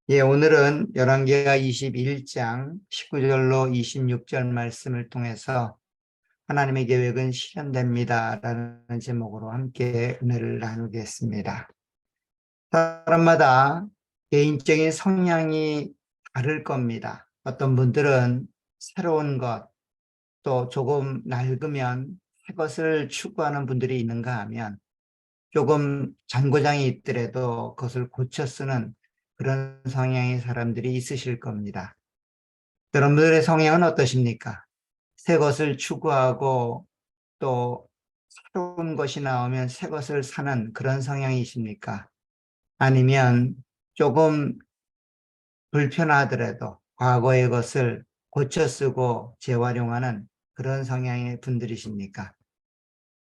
예, 오늘은 열왕기하 21장 19절로 26절 말씀을 통해서 하나님의 계획은 실현됩니다 라는 제목으로 함께 은혜를 나누겠습니다. 사람마다 개인적인 성향이 다를 겁니다. 어떤 분들은 새로운 것, 또 조금 낡으면 새 것을 추구하는 분들이 있는가 하면 조금 잔고장이 있더라도 그것을 고쳐 쓰는 그런 성향의 사람들이 있으실 겁니다. 여러분들의 성향은 어떠십니까? 새 것을 추구하고 또 새로운 것이 나오면 새 것을 사는 그런 성향이십니까? 아니면 조금 불편하더라도 과거의 것을 고쳐 쓰고 재활용하는 그런 성향의 분들이십니까?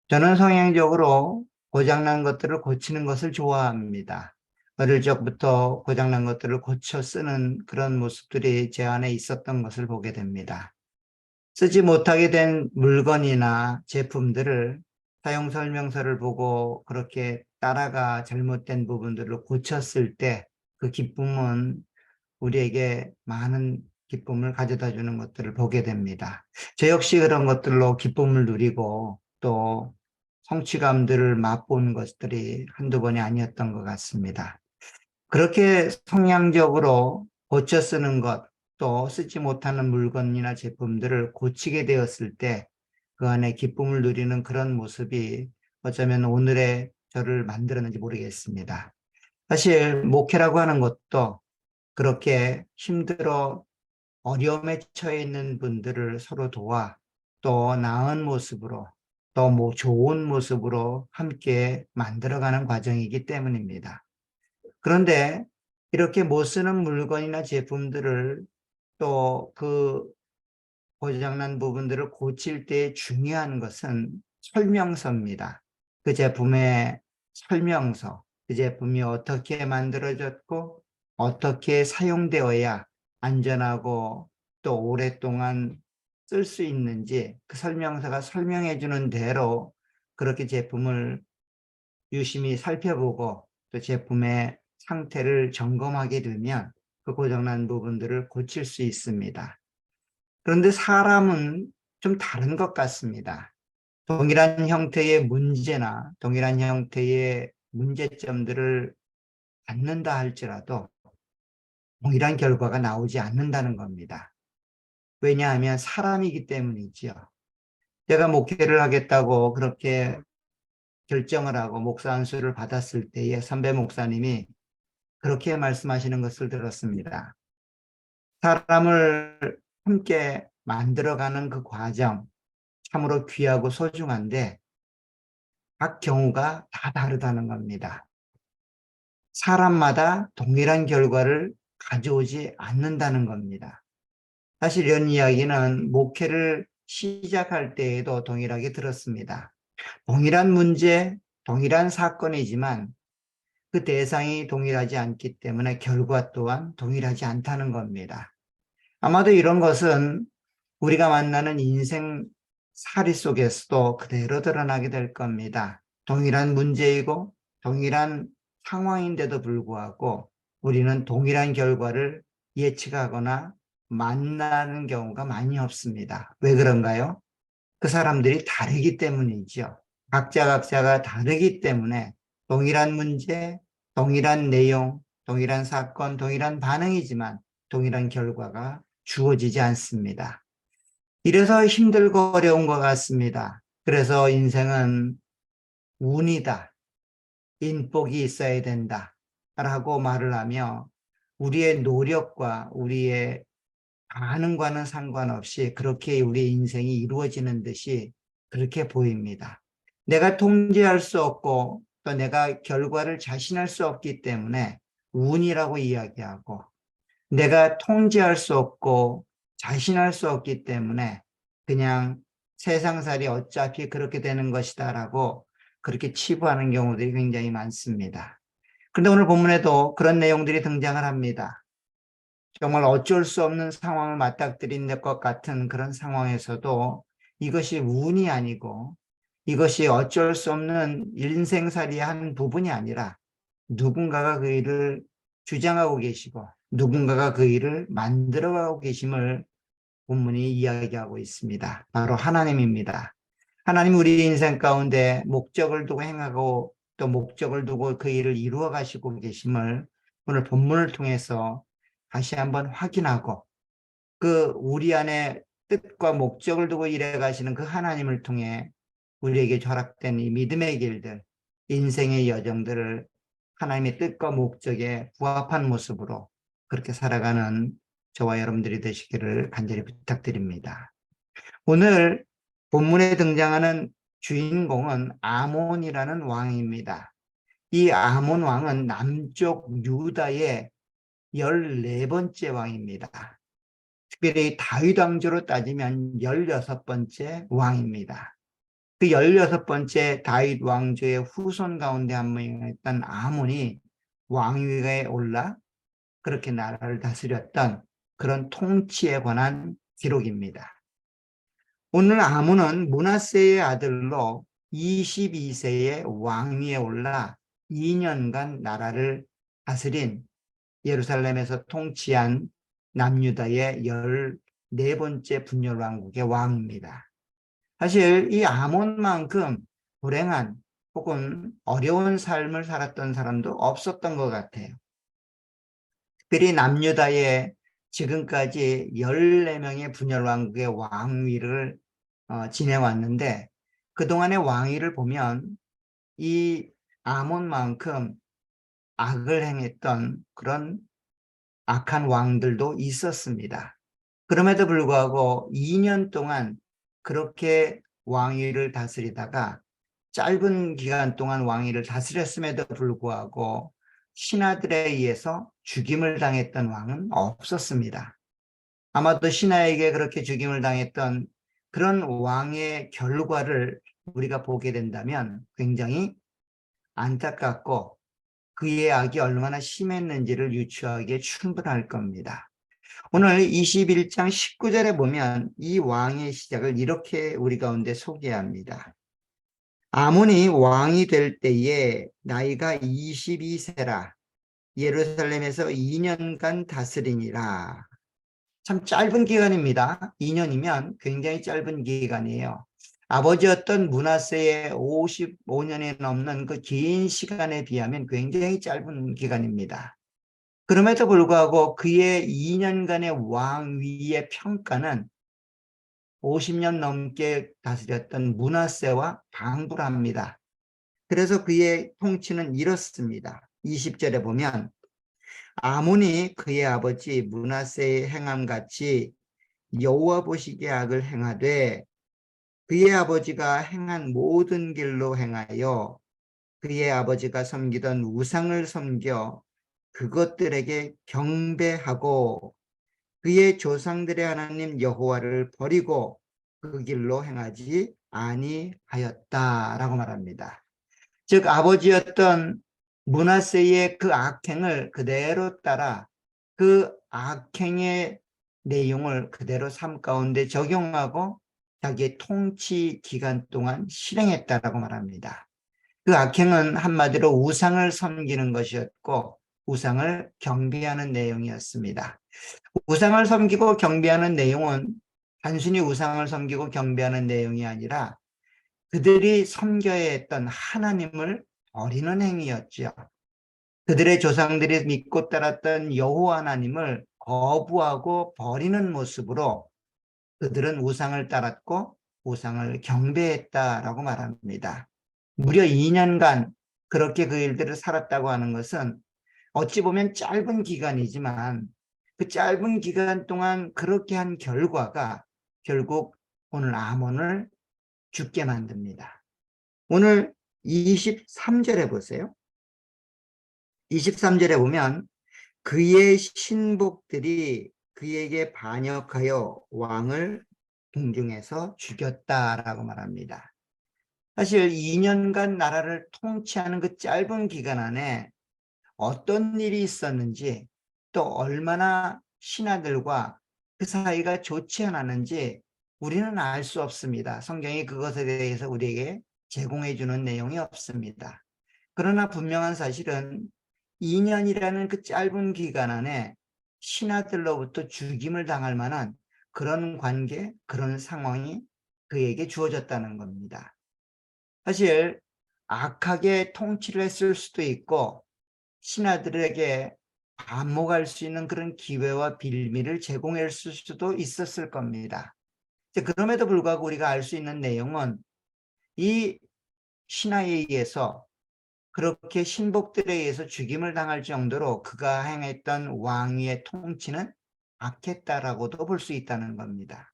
저는 성향적으로 고장난 것들을 고치는 것을 좋아합니다. 어릴 적부터 고장난 것들을 고쳐 쓰는 그런 모습들이 제 안에 있었던 것을 보게 됩니다. 쓰지 못하게 된 물건이나 제품들을 사용 설명서를 보고 그렇게 따라가 잘못된 부분들을 고쳤을 때 그 기쁨은 우리에게 많은 기쁨을 가져다 주는 것들을 보게 됩니다. 저 역시 그런 것들로 기쁨을 누리고 또 성취감들을 맛본 것들이 한두 번이 아니었던 것 같습니다. 그렇게 성향적으로 고쳐 쓰는 것, 또 쓰지 못하는 물건이나 제품들을 고치게 되었을 때 그 안에 기쁨을 누리는 그런 모습이 어쩌면 오늘의 저를 만들었는지 모르겠습니다. 사실 목회라고 하는 것도 그렇게 힘들어 어려움에 처해 있는 분들을 서로 도와 또 나은 모습으로 또 좋은 모습으로 함께 만들어가는 과정이기 때문입니다. 그런데 이렇게 못 쓰는 물건이나 제품들을 또 그 고장난 부분들을 고칠 때 중요한 것은 설명서입니다. 그 제품의 설명서, 그 제품이 어떻게 만들어졌고 어떻게 사용되어야 안전하고 또 오랫동안 쓸 수 있는지 그 설명서가 설명해 주는 대로 그렇게 제품을 유심히 살펴보고 또 제품의 상태를 점검하게 되면 그 고장난 부분들을 고칠 수 있습니다. 그런데 사람은 좀 다른 것 같습니다. 동일한 형태의 문제나 동일한 형태의 문제점들을 갖는다 할지라도 동일한 결과가 나오지 않는다는 겁니다. 왜냐하면 사람이기 때문이지요. 제가 목회를 하겠다고 그렇게 결정을 하고 목사 안수를 받았을 때에 선배 목사님이 그렇게 말씀하시는 것을 들었습니다. 사람을 함께 만들어가는 그 과정 참으로 귀하고 소중한데 각 경우가 다 다르다는 겁니다. 사람마다 동일한 결과를 가져오지 않는다는 겁니다. 사실 이런 이야기는 목회를 시작할 때에도 동일하게 들었습니다. 동일한 문제, 동일한 사건이지만 그 대상이 동일하지 않기 때문에 결과 또한 동일하지 않다는 겁니다. 아마도 이런 것은 우리가 만나는 인생 사리 속에서도 그대로 드러나게 될 겁니다. 동일한 문제이고 동일한 상황인데도 불구하고 우리는 동일한 결과를 예측하거나 만나는 경우가 많이 없습니다. 왜 그런가요? 그 사람들이 다르기 때문이죠. 각자가 다르기 때문에 동일한 문제, 동일한 내용, 동일한 사건, 동일한 반응이지만 동일한 결과가 주어지지 않습니다. 이래서 힘들고 어려운 것 같습니다. 그래서 인생은 운이다, 인복이 있어야 된다 라고 말을 하며 우리의 노력과 우리의 반응과는 상관없이 그렇게 우리의 인생이 이루어지는 듯이 그렇게 보입니다. 내가 통제할 수 없고 또 내가 결과를 자신할 수 없기 때문에 운이라고 이야기하고 내가 통제할 수 없고 자신할 수 없기 때문에 그냥 세상살이 어차피 그렇게 되는 것이다라고 그렇게 치부하는 경우들이 굉장히 많습니다. 그런데 오늘 본문에도 그런 내용들이 등장을 합니다. 정말 어쩔 수 없는 상황을 맞닥뜨린 것 같은 그런 상황에서도 이것이 운이 아니고 이것이 어쩔 수 없는 인생살이의 한 부분이 아니라 누군가가 그 일을 주장하고 계시고 누군가가 그 일을 만들어가고 계심을 본문이 이야기하고 있습니다. 바로 하나님입니다. 하나님 우리 인생 가운데 목적을 두고 행하고 또 목적을 두고 그 일을 이루어 가시고 계심을 오늘 본문을 통해서 다시 한번 확인하고 그 우리 안에 뜻과 목적을 두고 일해 가시는 그 하나님을 통해 우리에게 허락된 이 믿음의 길들, 인생의 여정들을 하나님의 뜻과 목적에 부합한 모습으로 그렇게 살아가는 저와 여러분들이 되시기를 간절히 부탁드립니다. 오늘 본문에 등장하는 주인공은 아몬이라는 왕입니다. 이 아몬 왕은 남쪽 유다의 14번째 왕입니다. 특별히 다윗 왕조로 따지면 16번째 왕입니다. 그 16번째 다윗 왕조의 후손 가운데 한 명이었던 아몬이 왕위에 올라 그렇게 나라를 다스렸던 그런 통치에 관한 기록입니다. 오늘 아몬은 므낫세의 아들로 22세에 왕위에 올라 2년간 나라를 다스린 예루살렘에서 통치한 남유다의 14번째 분열왕국의 왕입니다. 사실 이 아몬만큼 불행한 혹은 어려운 삶을 살았던 사람도 없었던 것 같아요. 특별히 남유다의 지금까지 14명의 분열왕국의 왕위를 지내왔는데 그동안의 왕위를 보면 이 아몬만큼 악을 행했던 그런 악한 왕들도 있었습니다. 그럼에도 불구하고 2년 동안 그렇게 왕위를 다스리다가 짧은 기간 동안 왕위를 다스렸음에도 불구하고 신하들에 의해서 죽임을 당했던 왕은 없었습니다. 아마도 신하에게 그렇게 죽임을 당했던 그런 왕의 결과를 우리가 보게 된다면 굉장히 안타깝고 그의 악이 얼마나 심했는지를 유추하기에 충분할 겁니다. 오늘 21장 19절에 보면 이 왕의 시작을 이렇게 우리 가운데 소개합니다. 아몬이 왕이 될 때에 나이가 22세라 예루살렘에서 2년간 다스리니라. 참 짧은 기간입니다. 2년이면 굉장히 짧은 기간이에요. 아버지였던 므낫세의 55년이 넘는 그 긴 시간에 비하면 굉장히 짧은 기간입니다. 그럼에도 불구하고 그의 2년간의 왕위의 평가는 50년 넘게 다스렸던 므낫세와 방불합니다. 그래서 그의 통치는 이렇습니다. 20절에 보면 아몬이 그의 아버지 므낫세의 행함같이 여호와 보시기에 악을 행하되 그의 아버지가 행한 모든 길로 행하여 그의 아버지가 섬기던 우상을 섬겨 그것들에게 경배하고 그의 조상들의 하나님 여호와를 버리고 그 길로 행하지 아니하였다라고 말합니다. 즉 아버지였던 므낫세의 그 악행을 그대로 따라 그 악행의 내용을 그대로 삶 가운데 적용하고 자기의 통치 기간 동안 실행했다라고 말합니다. 그 악행은 한마디로 우상을 섬기는 것이었고 우상을 경배하는 내용이었습니다. 우상을 섬기고 경배하는 내용은 단순히 우상을 섬기고 경배하는 내용이 아니라 그들이 섬겨야 했던 하나님을 버리는 행위였죠. 그들의 조상들이 믿고 따랐던 여호와 하나님을 거부하고 버리는 모습으로 그들은 우상을 따랐고 우상을 경배했다라고 말합니다. 무려 2년간 그렇게 그 일들을 살았다고 하는 것은 어찌 보면 짧은 기간이지만 그 짧은 기간 동안 그렇게 한 결과가 결국 오늘 아몬을 죽게 만듭니다. 오늘 23절에 보세요. 23절에 보면 그의 신복들이 그에게 반역하여 왕을 궁중에서 죽였다라고 말합니다. 사실 2년간 나라를 통치하는 그 짧은 기간 안에 어떤 일이 있었는지 또 얼마나 신하들과 그 사이가 좋지 않았는지 우리는 알 수 없습니다. 성경이 그것에 대해서 우리에게 제공해 주는 내용이 없습니다. 그러나 분명한 사실은 2년이라는 그 짧은 기간 안에 신하들로부터 죽임을 당할 만한 그런 관계, 그런 상황이 그에게 주어졌다는 겁니다. 사실 악하게 통치를 했을 수도 있고 신하들에게 반목할 수 있는 그런 기회와 빌미를 제공했을 수도 있었을 겁니다. 그럼에도 불구하고 우리가 알 수 있는 내용은 이 신하에 의해서 그렇게 신복들에 의해서 죽임을 당할 정도로 그가 행했던 왕위의 통치는 악했다라고도 볼 수 있다는 겁니다.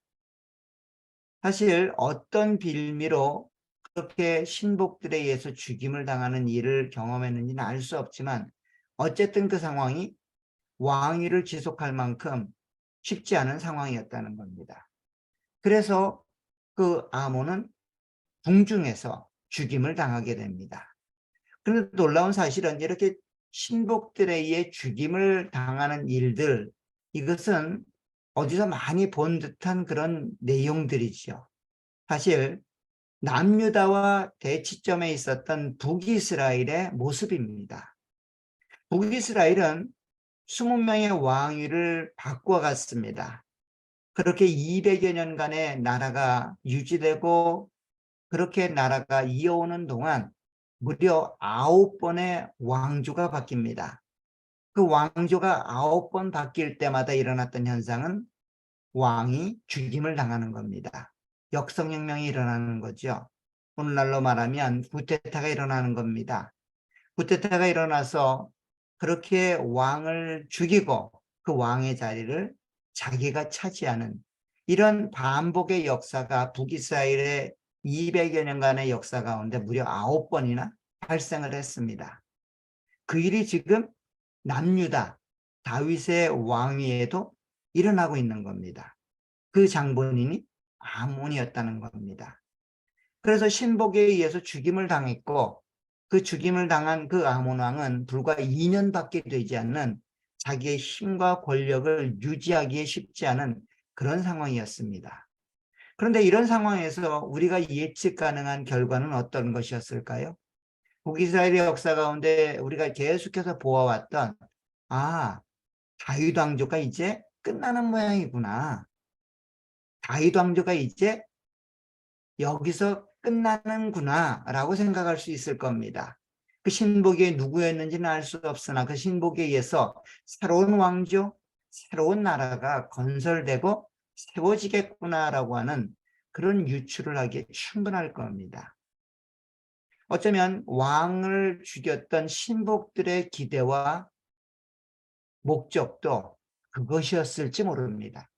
사실 어떤 빌미로 그렇게 신복들에 의해서 죽임을 당하는 일을 경험했는지는 알 수 없지만 어쨌든 그 상황이 왕위를 지속할 만큼 쉽지 않은 상황이었다는 겁니다. 그래서 그 아몬은 궁중에서 죽임을 당하게 됩니다. 그런데 놀라운 사실은 이렇게 신복들에 의해 죽임을 당하는 일들, 이것은 어디서 많이 본 듯한 그런 내용들이죠. 사실 남유다와 대치점에 있었던 북이스라엘의 모습입니다. 북이스라엘은 20명의 왕위를 바꿔갔습니다. 그렇게 200여 년간의 나라가 유지되고 그렇게 나라가 이어오는 동안 무려 9번의 왕조가 바뀝니다. 그 왕조가 9번 바뀔 때마다 일어났던 현상은 왕이 죽임을 당하는 겁니다. 역성혁명이 일어나는 거죠. 오늘날로 말하면 쿠데타가 일어나는 겁니다. 쿠데타가 일어나서 그렇게 왕을 죽이고 그 왕의 자리를 자기가 차지하는 이런 반복의 역사가 북이스라엘의 200여 년간의 역사 가운데 무려 9번이나 발생을 했습니다. 그 일이 지금 남유다 다윗의 왕위에도 일어나고 있는 겁니다. 그 장본인이 아몬이었다는 겁니다. 그래서 신복에 의해서 죽임을 당했고 그 죽임을 당한 그 아몬 왕은 불과 2년밖에 되지 않는 자기의 힘과 권력을 유지하기에 쉽지 않은 그런 상황이었습니다. 그런데 이런 상황에서 우리가 예측 가능한 결과는 어떤 것이었을까요? 북이스라엘의 역사 가운데 우리가 계속해서 보아왔던 다윗 왕조가 이제 끝나는 모양이구나. 다윗 왕조가 이제 여기서 끝나는구나 라고 생각할 수 있을 겁니다. 그 신복이 누구였는지는 알 수 없으나 그 신복에 의해서 새로운 왕조, 새로운 나라가 건설되고 세워지겠구나라고 하는 그런 유추를 하기에 충분할 겁니다. 어쩌면 왕을 죽였던 신복들의 기대와 목적도 그것이었을지 모릅니다.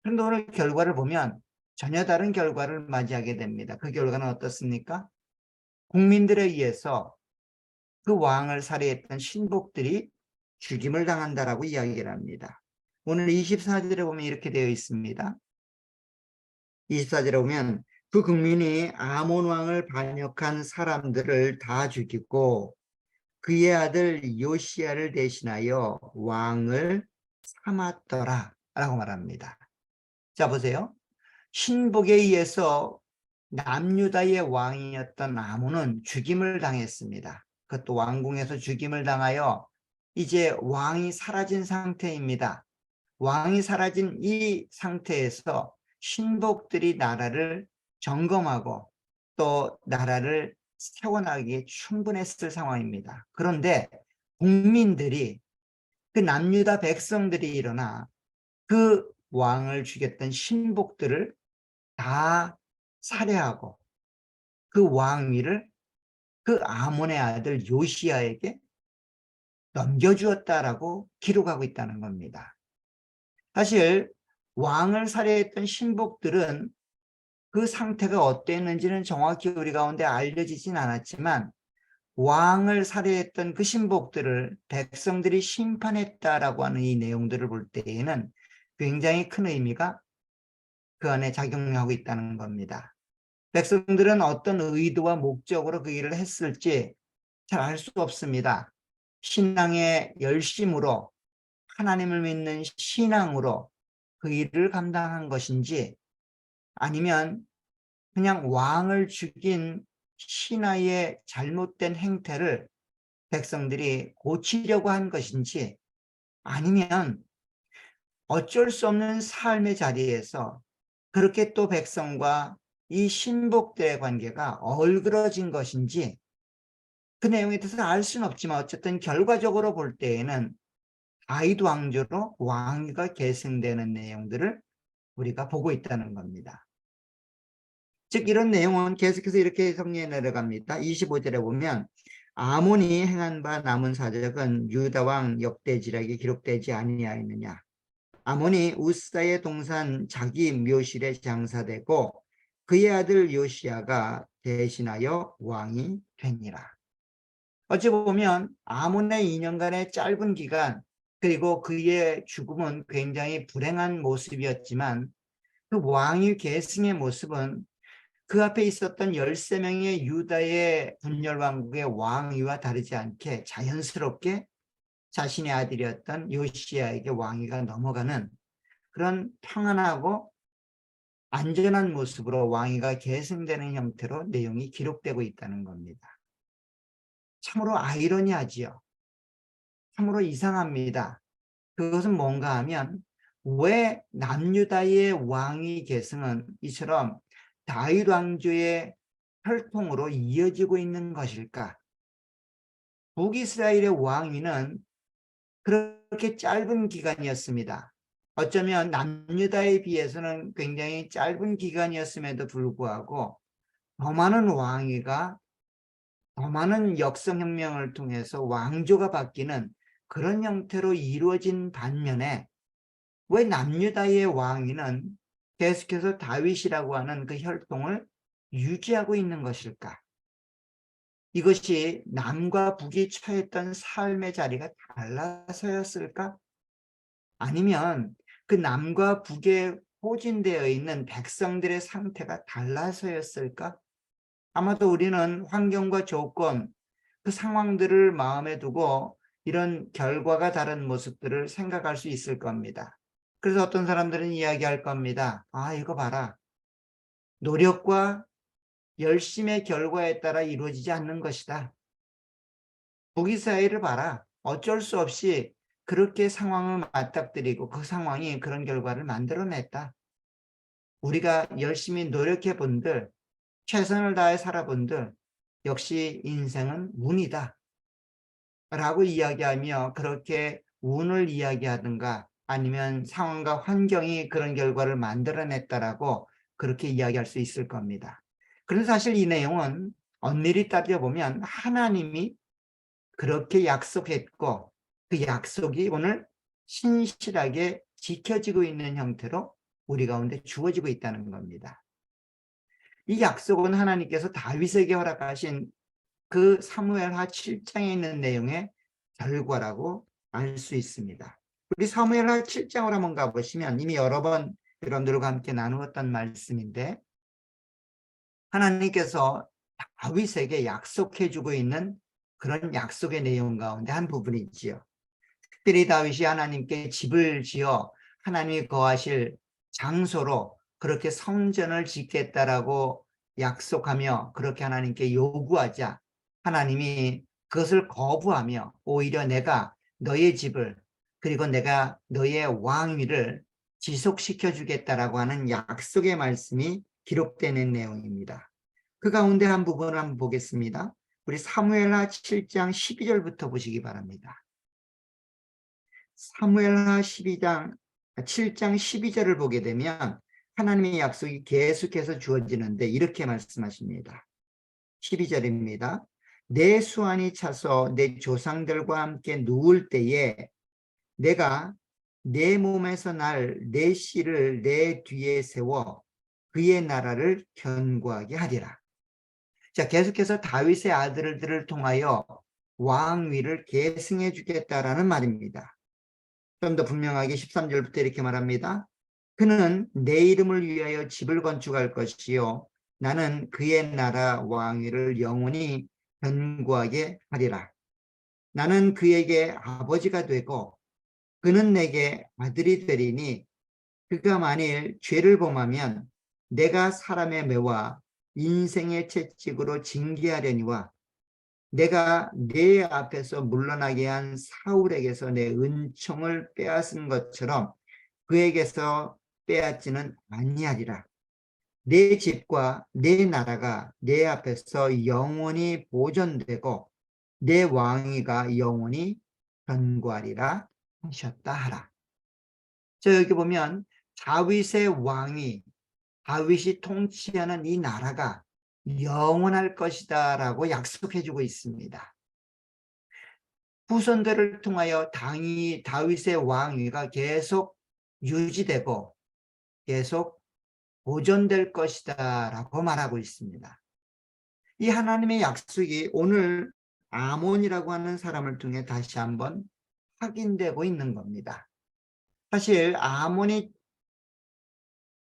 그런데 오늘 결과를 보면 전혀 다른 결과를 맞이하게 됩니다. 그 결과는 어떻습니까? 국민들에 의해서 그 왕을 살해했던 신복들이 죽임을 당한다라고 이야기를 합니다. 오늘 24절에 보면 이렇게 되어 있습니다. 24절에 보면 그 국민이 아몬 왕을 반역한 사람들을 다 죽이고 그의 아들 요시야를 대신하여 왕을 삼았더라 라고 말합니다. 자 보세요. 신복에 의해서 남유다의 왕이었던 아몬은 죽임을 당했습니다. 그것도 왕궁에서 죽임을 당하여 이제 왕이 사라진 상태입니다. 왕이 사라진 이 상태에서 신복들이 나라를 점검하고 또 나라를 세워나가기에 충분했을 상황입니다. 그런데 국민들이 그 남유다 백성들이 일어나 그 왕을 죽였던 신복들을 다 살해하고 그 왕위를 그 아몬의 아들 요시야에게 넘겨주었다라고 기록하고 있다는 겁니다. 사실 왕을 살해했던 신복들은 그 상태가 어땠는지는 정확히 우리 가운데 알려지진 않았지만 왕을 살해했던 그 신복들을 백성들이 심판했다라고 하는 이 내용들을 볼 때에는 굉장히 큰 의미가 그 안에 작용하고 있다는 겁니다. 백성들은 어떤 의도와 목적으로 그 일을 했을지 잘 알 수 없습니다. 신앙의 열심으로 하나님을 믿는 신앙으로 그 일을 감당한 것인지 아니면 그냥 왕을 죽인 신하의 잘못된 행태를 백성들이 고치려고 한 것인지, 아니면 어쩔 수 없는 삶의 자리에서 그렇게 또 백성과 이 신복들의 관계가 얼그러진 것인지, 그 내용에 대해서 알 수는 없지만 어쨌든 결과적으로 볼 때에는 다윗 왕조로 왕위가 계승되는 내용들을 우리가 보고 있다는 겁니다. 즉 이런 내용은 계속해서 이렇게 정리해 내려갑니다. 25절에 보면 아몬이 행한 바 남은 사적은 유다 왕 역대지략에 기록되지 아니하였느냐. 아몬이 우사의 동산 자기 묘실에 장사되고 그의 아들 요시야가 대신하여 왕이 되니라. 어찌 보면 아몬의 2년간의 짧은 기간, 그리고 그의 죽음은 굉장히 불행한 모습이었지만 그 왕위 계승의 모습은 그 앞에 있었던 13명의 유다의 분열왕국의 왕위와 다르지 않게 자연스럽게 자신의 아들이었던 요시야에게 왕위가 넘어가는 그런 평안하고 안전한 모습으로 왕위가 계승되는 형태로 내용이 기록되고 있다는 겁니다. 참으로 아이러니하지요. 참으로 이상합니다. 그것은 뭔가 하면 왜 남유다의 왕위 계승은 이처럼 다윗 왕조의 혈통으로 이어지고 있는 것일까? 북이스라엘의 왕위는 그렇게 짧은 기간이었습니다. 어쩌면 남유다에 비해서는 굉장히 짧은 기간이었음에도 불구하고 더 많은 왕위가, 더 많은 역성혁명을 통해서 왕조가 바뀌는 그런 형태로 이루어진 반면에 왜 남유다의 왕위는 계속해서 다윗이라고 하는 그 혈통을 유지하고 있는 것일까? 이것이 남과 북이 처했던 삶의 자리가 달라서였을까? 아니면 그 남과 북에 포진되어 있는 백성들의 상태가 달라서였을까? 아마도 우리는 환경과 조건, 그 상황들을 마음에 두고 이런 결과가 다른 모습들을 생각할 수 있을 겁니다. 그래서 어떤 사람들은 이야기할 겁니다. 아, 이거 봐라. 노력과 열심의 결과에 따라 이루어지지 않는 것이다. 북이스라엘을 봐라. 어쩔 수 없이 그렇게 상황을 맞닥뜨리고 그 상황이 그런 결과를 만들어냈다. 우리가 열심히 노력해 본들, 최선을 다해 살아본들, 역시 인생은 운이다. 라고 이야기하며 그렇게 운을 이야기하든가 아니면 상황과 환경이 그런 결과를 만들어냈다라고 그렇게 이야기할 수 있을 겁니다. 그런데 사실 이 내용은 엄밀히 따져보면 하나님이 그렇게 약속했고 그 약속이 오늘 신실하게 지켜지고 있는 형태로 우리 가운데 주어지고 있다는 겁니다. 이 약속은 하나님께서 다윗에게 허락하신 그 사무엘하 7장에 있는 내용의 결과라고 알 수 있습니다. 우리 사무엘하 7장으로 한번 가보시면 이미 여러 번 여러분들과 함께 나누었던 말씀인데, 하나님께서 다윗에게 약속해주고 있는 그런 약속의 내용 가운데 한 부분이지요. 특별히 다윗이 하나님께 집을 지어 하나님이 거하실 장소로 그렇게 성전을 짓겠다라고 약속하며 그렇게 하나님께 요구하자 하나님이 그것을 거부하며 오히려 내가 너의 집을, 그리고 내가 너의 왕위를 지속시켜 주겠다라고 하는 약속의 말씀이 기록되는 내용입니다. 그 가운데 한 부분을 한번 보겠습니다. 우리 사무엘하 7장 12절부터 보시기 바랍니다. 사무엘하 7장 12절을 보게 되면 하나님의 약속이 계속해서 주어지는데 이렇게 말씀하십니다. 12절입니다. 내 수완이 차서 내 조상들과 함께 누울 때에 내가 내 몸에서 날 내 씨를 내 뒤에 세워 그의 나라를 견고하게 하리라. 자, 계속해서 다윗의 아들들을 통하여 왕위를 계승해 주겠다라는 말입니다. 좀 더 분명하게 13절부터 이렇게 말합니다. 그는 내 이름을 위하여 집을 건축할 것이요 나는 그의 나라 왕위를 영원히 견고하게 하리라. 나는 그에게 아버지가 되고 그는 내게 아들이 되리니 그가 만일 죄를 범하면 내가 사람의 매와 인생의 채찍으로 징계하려니와 내가 내 앞에서 물러나게 한 사울에게서 내 은총을 빼앗은 것처럼 그에게서 빼앗지는 아니하리라. 내 집과 내 나라가 내 앞에서 영원히 보존되고 내 왕위가 영원히 견고하리라 하셨다 하라. 여기 보면 다윗의 왕위, 다윗이 통치하는 이 나라가 영원할 것이다 라고 약속해주고 있습니다. 후손들을 통하여 다윗의 왕위가 계속 유지되고 계속 보존될 것이다 라고 말하고 있습니다. 이 하나님의 약속이 오늘 아몬이라고 하는 사람을 통해 다시 한번 확인되고 있는 겁니다. 사실 아몬이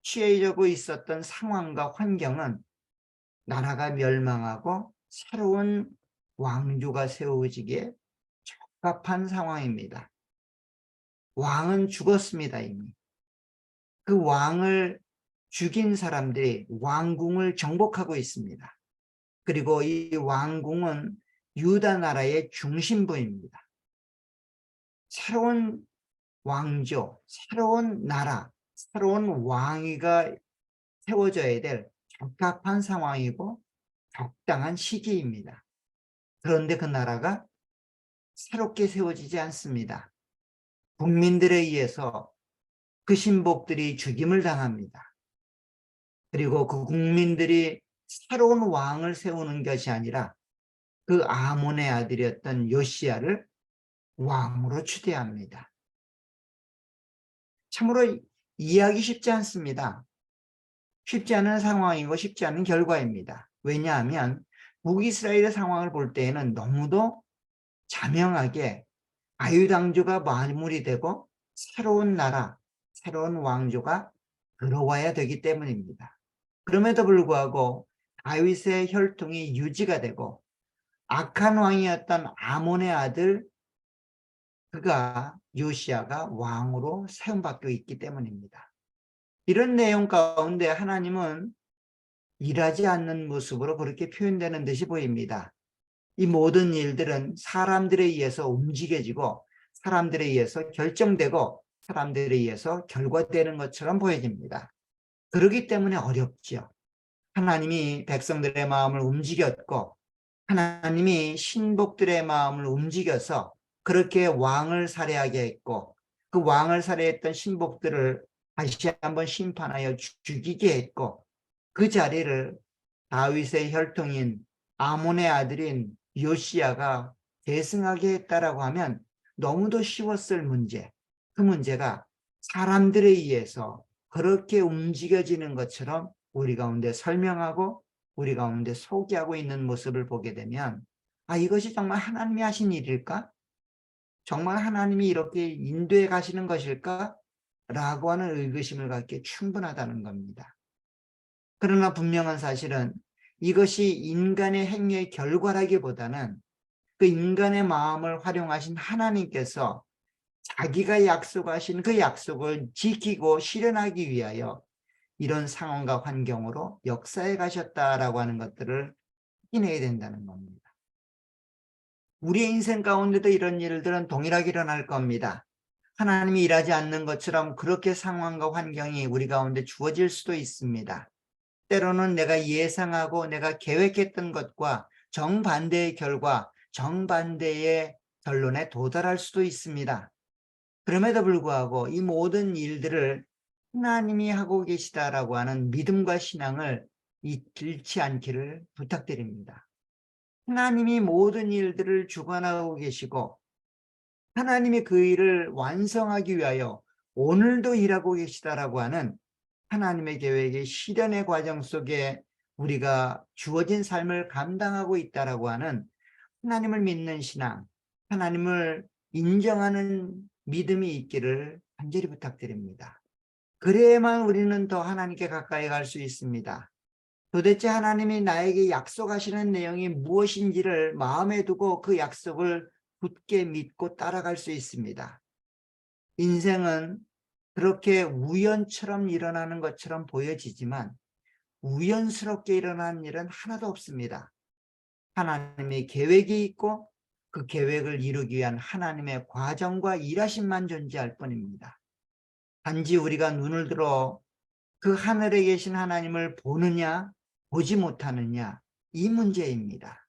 취해지고 있었던 상황과 환경은 나라가 멸망하고 새로운 왕조가 세워지기에 적합한 상황입니다. 왕은 죽었습니다, 이미. 그 왕을 죽인 사람들이 왕궁을 정복하고 있습니다. 그리고 이 왕궁은 유다 나라의 중심부입니다. 새로운 왕조, 새로운 나라, 새로운 왕위가 세워져야 될 적합한 상황이고 적당한 시기입니다. 그런데 그 나라가 새롭게 세워지지 않습니다. 국민들에 의해서 그 신복들이 죽임을 당합니다. 그리고 그 국민들이 새로운 왕을 세우는 것이 아니라 그 아몬의 아들이었던 요시야를 왕으로 추대합니다. 참으로 이해하기 쉽지 않습니다. 쉽지 않은 상황이고 쉽지 않은 결과입니다. 왜냐하면 북이스라엘의 상황을 볼 때에는 너무도 자명하게 아유당조가 마무리되고 새로운 나라, 새로운 왕조가 들어와야 되기 때문입니다. 그럼에도 불구하고 다윗의 혈통이 유지가 되고 악한 왕이었던 아몬의 아들 그가 요시야가 왕으로 세움받고 있기 때문입니다. 이런 내용 가운데 하나님은 일하지 않는 모습으로 그렇게 표현되는 듯이 보입니다. 이 모든 일들은 사람들에 의해서 움직여지고 사람들에 의해서 결정되고 사람들에 의해서 결과되는 것처럼 보여집니다. 그렇기 때문에 어렵죠. 하나님이 백성들의 마음을 움직였고 하나님이 신복들의 마음을 움직여서 그렇게 왕을 살해하게 했고 그 왕을 살해했던 신복들을 다시 한번 심판하여 죽이게 했고 그 자리를 다윗의 혈통인 아몬의 아들인 요시야가 계승하게 했다라고 하면 너무도 쉬웠을 문제, 그 문제가 사람들에 의해서 그렇게 움직여지는 것처럼 우리 가운데 설명하고 우리 가운데 소개하고 있는 모습을 보게 되면 이것이 정말 하나님이 하신 일일까? 정말 하나님이 이렇게 인도해 가시는 것일까? 라고 하는 의구심을 갖기에 충분하다는 겁니다. 그러나 분명한 사실은 이것이 인간의 행위의 결과라기보다는 그 인간의 마음을 활용하신 하나님께서 자기가 약속하신 그 약속을 지키고 실현하기 위하여 이런 상황과 환경으로 역사해 가셨다라고 하는 것들을 확인해야 된다는 겁니다. 우리의 인생 가운데도 이런 일들은 동일하게 일어날 겁니다. 하나님이 일하지 않는 것처럼 그렇게 상황과 환경이 우리 가운데 주어질 수도 있습니다. 때로는 내가 예상하고 내가 계획했던 것과 정반대의 결과, 정반대의 결론에 도달할 수도 있습니다. 그럼에도 불구하고 이 모든 일들을 하나님이 하고 계시다라고 하는 믿음과 신앙을 잃지 않기를 부탁드립니다. 하나님이 모든 일들을 주관하고 계시고 하나님이 그 일을 완성하기 위하여 오늘도 일하고 계시다라고 하는 하나님의 계획의 실현의 과정 속에 우리가 주어진 삶을 감당하고 있다라고 하는 하나님을 믿는 신앙, 하나님을 인정하는 믿음이 있기를 간절히 부탁드립니다. 그래야만 우리는 더 하나님께 가까이 갈 수 있습니다. 도대체 하나님이 나에게 약속하시는 내용이 무엇인지를 마음에 두고 그 약속을 굳게 믿고 따라갈 수 있습니다. 인생은 그렇게 우연처럼 일어나는 것처럼 보여지지만 우연스럽게 일어나는 일은 하나도 없습니다. 하나님의 계획이 있고 그 계획을 이루기 위한 하나님의 과정과 일하심만 존재할 뿐입니다. 단지 우리가 눈을 들어 그 하늘에 계신 하나님을 보느냐 보지 못하느냐 이 문제입니다.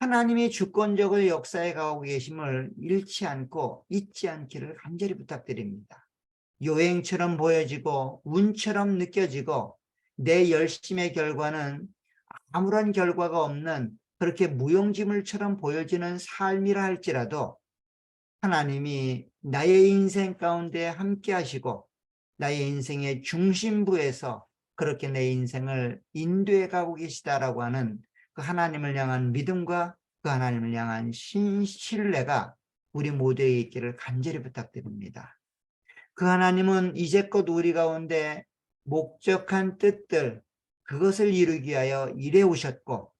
하나님이 주권적으로 역사에 가고 계심을 잃지 않고 잊지 않기를 간절히 부탁드립니다. 요행처럼 보여지고 운처럼 느껴지고 내 열심의 결과는 아무런 결과가 없는 그렇게 무용지물처럼 보여지는 삶이라 할지라도 하나님이 나의 인생 가운데 함께 하시고 나의 인생의 중심부에서 그렇게 내 인생을 인도해 가고 계시다라고 하는 그 하나님을 향한 믿음과 그 하나님을 향한 신뢰가 우리 모두에게 있기를 간절히 부탁드립니다. 그 하나님은 이제껏 우리 가운데 목적한 뜻들, 그것을 이루기 위하여 일해 오셨고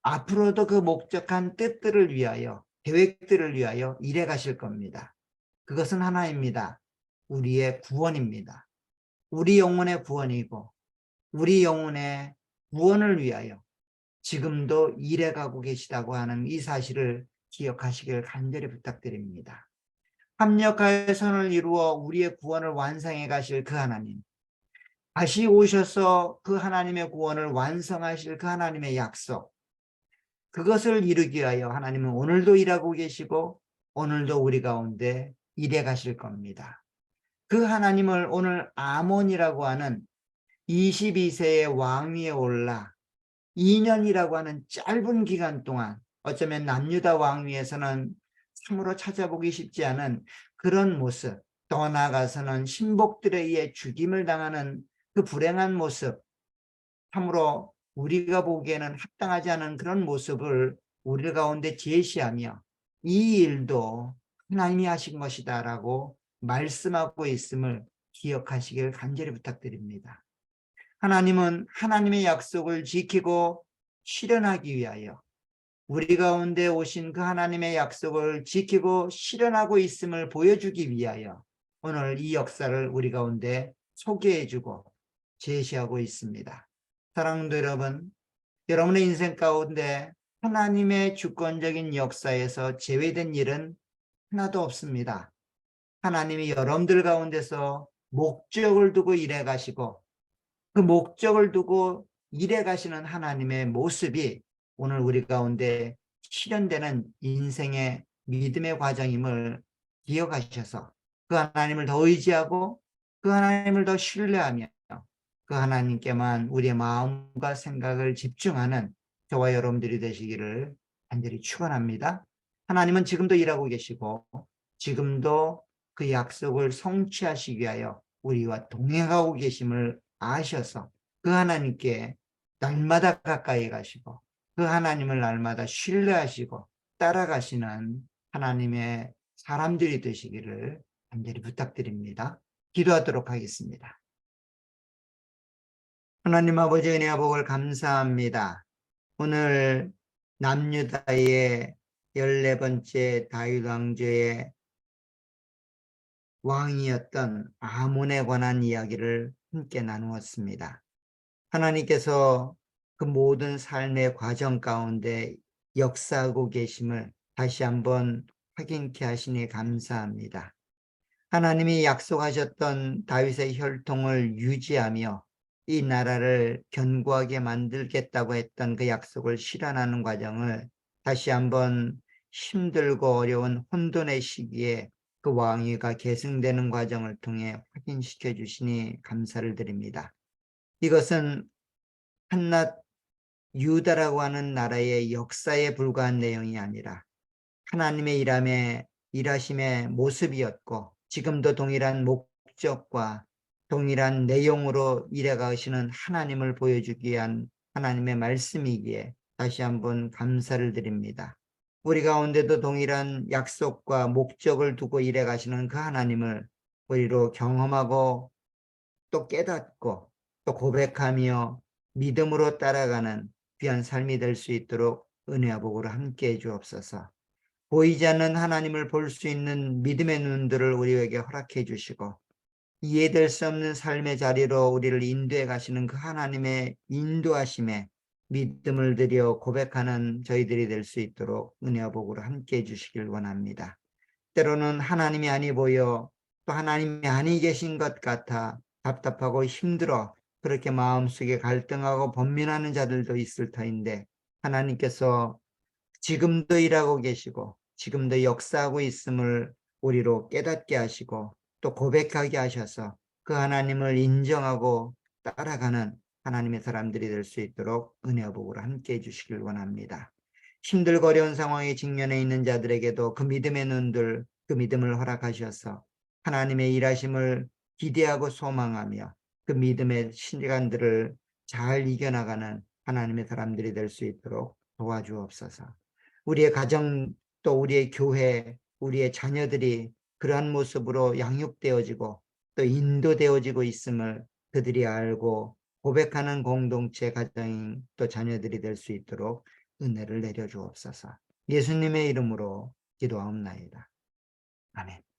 앞으로도 그 목적한 뜻들을 위하여, 계획들을 위하여 일해 가실 겁니다. 그것은 하나입니다. 우리의 구원입니다. 우리 영혼의 구원이고 우리 영혼의 구원을 위하여 지금도 일해 가고 계시다고 하는 이 사실을 기억하시길 간절히 부탁드립니다. 합력하여 선을 이루어 우리의 구원을 완성해 가실 그 하나님, 다시 오셔서 그 하나님의 구원을 완성하실 그 하나님의 약속, 그것을 이루기 위하여 하나님은 오늘도 일하고 계시고 오늘도 우리 가운데 일해 가실 겁니다. 그 하나님을 오늘 아몬이라고 하는 22세의 왕위에 올라 2년이라고 하는 짧은 기간 동안 어쩌면 남유다 왕위에서는 참으로 찾아보기 쉽지 않은 그런 모습, 더 나아가서는 신복들에 의해 죽임을 당하는 그 불행한 모습, 참으로 우리가 보기에는 합당하지 않은 그런 모습을 우리 가운데 제시하며 이 일도 하나님이 하신 것이다라고 말씀하고 있음을 기억하시길 간절히 부탁드립니다. 하나님은 하나님의 약속을 지키고 실현하기 위하여 우리 가운데 오신 그 하나님의 약속을 지키고 실현하고 있음을 보여주기 위하여 오늘 이 역사를 우리 가운데 소개해주고 제시하고 있습니다. 사랑하는 여러분, 여러분의 인생 가운데 하나님의 주권적인 역사에서 제외된 일은 하나도 없습니다. 하나님이 여러분들 가운데서 목적을 두고 일해 가시고 그 목적을 두고 일해 가시는 하나님의 모습이 오늘 우리 가운데 실현되는 인생의 믿음의 과정임을 기억하셔서 그 하나님을 더 의지하고 그 하나님을 더 신뢰하며 그 하나님께만 우리의 마음과 생각을 집중하는 저와 여러분들이 되시기를 간절히 축원합니다. 하나님은 지금도 일하고 계시고 지금도 그 약속을 성취하시기 위하여 우리와 동행하고 계심을 아셔서 그 하나님께 날마다 가까이 가시고 그 하나님을 날마다 신뢰하시고 따라가시는 하나님의 사람들이 되시기를 간절히 부탁드립니다. 기도하도록 하겠습니다. 하나님 아버지 은혜와 복을 감사합니다. 오늘 남유다의 14번째 다윗 왕조의 왕이었던 아몬에 관한 이야기를 함께 나누었습니다. 하나님께서 그 모든 삶의 과정 가운데 역사하고 계심을 다시 한번 확인케 하시니 감사합니다. 하나님이 약속하셨던 다윗의 혈통을 유지하며 이 나라를 견고하게 만들겠다고 했던 그 약속을 실현하는 과정을 다시 한번 힘들고 어려운 혼돈의 시기에 그 왕위가 계승되는 과정을 통해 확인시켜 주시니 감사를 드립니다. 이것은 한낱 유다라고 하는 나라의 역사에 불과한 내용이 아니라 하나님의 일하심의 모습이었고 지금도 동일한 목적과 동일한 내용으로 일해가시는 하나님을 보여주기 위한 하나님의 말씀이기에 다시 한번 감사를 드립니다. 우리 가운데도 동일한 약속과 목적을 두고 일해가시는 그 하나님을 우리로 경험하고 또 깨닫고 또 고백하며 믿음으로 따라가는 귀한 삶이 될 수 있도록 은혜와 복으로 함께해 주옵소서. 보이지 않는 하나님을 볼 수 있는 믿음의 눈들을 우리에게 허락해 주시고 이해될 수 없는 삶의 자리로 우리를 인도해 가시는 그 하나님의 인도하심에 믿음을 들여 고백하는 저희들이 될 수 있도록 은혜와 복으로 함께 해주시길 원합니다. 때로는 하나님이 아니 보여 또 하나님이 아니 계신 것 같아 답답하고 힘들어 그렇게 마음속에 갈등하고 번민하는 자들도 있을 터인데, 하나님께서 지금도 일하고 계시고 지금도 역사하고 있음을 우리로 깨닫게 하시고 또 고백하게 하셔서 그 하나님을 인정하고 따라가는 하나님의 사람들이 될 수 있도록 은혜와 복으로 함께 해주시길 원합니다. 힘들고 어려운 상황에 직면해 있는 자들에게도 그 믿음의 눈들, 그 믿음을 허락하셔서 하나님의 일하심을 기대하고 소망하며 그 믿음의 시간들을 잘 이겨나가는 하나님의 사람들이 될 수 있도록 도와주옵소서. 우리의 가정 또 우리의 교회, 우리의 자녀들이 그러한 모습으로 양육되어지고 또 인도되어지고 있음을 그들이 알고 고백하는 공동체 가정인 또 자녀들이 될 수 있도록 은혜를 내려 주옵소서. 예수님의 이름으로 기도하옵나이다. 아멘.